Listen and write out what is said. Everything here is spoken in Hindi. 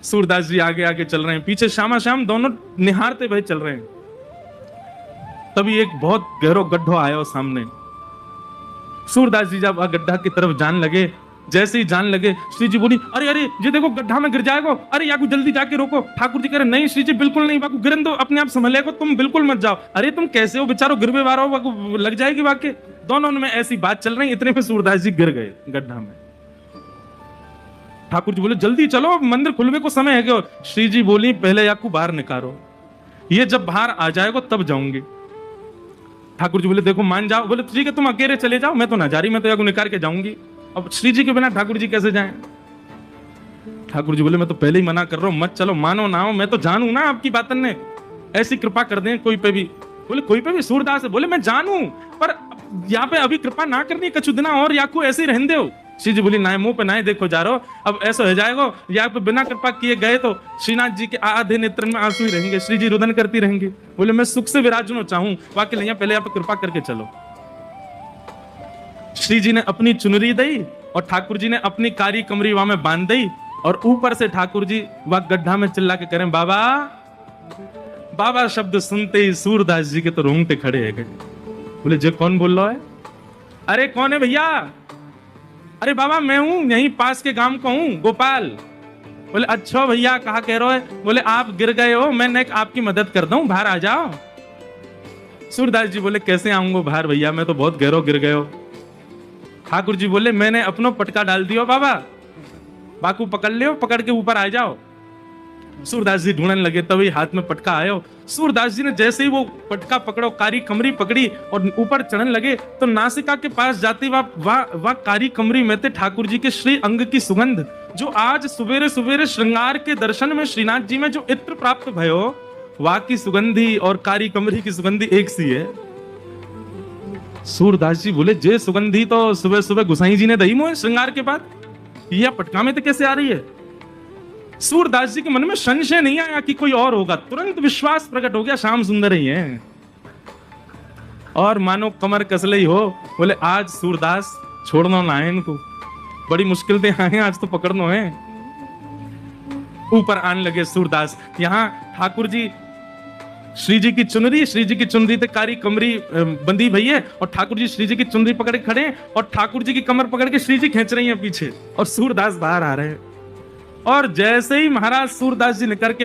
सूरदास जी आगे आगे चल रहे हैं, पीछे श्यामा श्याम दोनों निहारते हुए चल रहे हैं। तभी एक बहुत गहरो गड्ढो आया सामने। सूरदास जी जब गड्ढा की तरफ जान लगे, जैसे ही जान लगे, श्री जी बोली, अरे अरे ये देखो गड्ढा में गिर जाएगा, अरे याकू जल्दी जाके रोको। ठाकुर जी कह रहे, नहीं श्री जी बिल्कुल नहीं, बाकू गिरन दो, अपने आप संभलेगा, तुम बिल्कुल मत जाओ। अरे तुम कैसे हो बेचारो, गिरवे वाला हो, बाकू लग जाएगी वाके। दोनों में ऐसी बात चल रही, इतने में सूरदास जी गिर गए गड्ढा में। ठाकुर जी बोले, जल्दी चलो, मंदिर खुलवे को समय है। श्री जी बोली, पहले याकू बाहर निकालो, ये जब बाहर आ जाएगा तब जाऊंगी। ठाकुर जी बोले, देखो मान जाओ। बोले ठीक है, तुम अकेले चले जाओ, मैं तो ना जा रही, मैं तो याकू निकाल के जाऊंगी। अब श्री जी के बिना ठाकुर जी कैसे जाएं? ठाकुर जी बोले, मैं तो पहले ही मना कर रहा हूं, मत चलो, मानो ना हो, मैं तो जानू ना आपकी बातन ने, ऐसी कृपा कर दें कोई पे भी। बोले कोई पे भी? सूरदास है। बोले मैं जानू, पर यहाँ पे अभी कृपा ना करनी, कछु दिना और याकू ऐसे ही रहने दो। श्री जी बोली, ना मुंह पे ना देखो जा रहो, अब ऐसा हो जाएगा या पे बिना कृपा किए गए तो श्रीनाथ जी के आधे नेत्र में आंसू ही रहेंगे, श्री जी रुदन करती रहेंगी। बोले मैं सुख से विराजनो चाहूं, वाकई नहीं, पहले आप कृपा करके चलो। श्री जी ने अपनी चुनरी दी और ठाकुर जी ने अपनी कारी कमरी वहां में बांध दी, और ऊपर से ठाकुर जी वह गड्ढा में चिल्ला के करें, बाबा बाबा शब्द सुनते ही सूरदास जी के तो रोंगटे खड़े हैं। बोले जे कौन बोल रहा है? अरे कौन है भैया? अरे बाबा मैं हूं, यहीं पास के गांव का हूं, गोपाल। बोले अच्छा भैया, कहा कह रहे हो? बोले आप गिर गए हो, मैं आपकी मदद कर दूं, बाहर आ जाओ। सूरदास जी बोले, कैसे आऊंगा बाहर भैया, मैं तो बहुत गहरो गिर गए हो। ठाकुर जी बोले, मैंने अपनो पटका डाल दियो बाबा, बाकू पकड़ लियो, पकड़ के ऊपर आ जाओ। सूरदास जी ढूंढने लगे, तभी हाथ में पटका आयो। सूरदास जी ने जैसे ही वो पटका पकड़ो, कारी कमरी पकड़ी और ऊपर चढ़ने लगे, तो नासिका के पास जाती वह कारी कमरी में थे ठाकुर जी के श्री अंग की सुगंध, जो आज सवेरे सवेरे श्रृंगार के दर्शन में श्रीनाथ जी में जो इत्र प्राप्त भयो, वह की सुगंधी और कारी कमरी की सुगंधी एक सी है। सूरदास जी बोले, जे सुगंधी तो सुबह सुबह गुसाई जी ने दही मोहे श्रृंगार के बाद, यह पटका में तो कैसे आ रही है? सूरदास जी के मन में संशय नहीं आया कि कोई और होगा, तुरंत विश्वास प्रकट हो गया, श्याम सुंदर ही है। और मानो कमर कसले ही हो, बोले आज सूरदास छोड़ना ना है इनको, बड़ी मुश्किल से आए आज तो पकड़ना है। ऊपर आने लगे सूरदास, यहां ठाकुर जी श्री जी की चुनरी ते कारी कमरी बंदी भई है, और ठाकुर जी श्री जी की चुनरी पकड़ के खड़े हैं, और ठाकुर जी की कमर पकड़ के श्री जी खींच रही हैं पीछे, और सूरदास बाहर आ रहे हैं। और जैसे ही महाराज सूरदास जी निकल के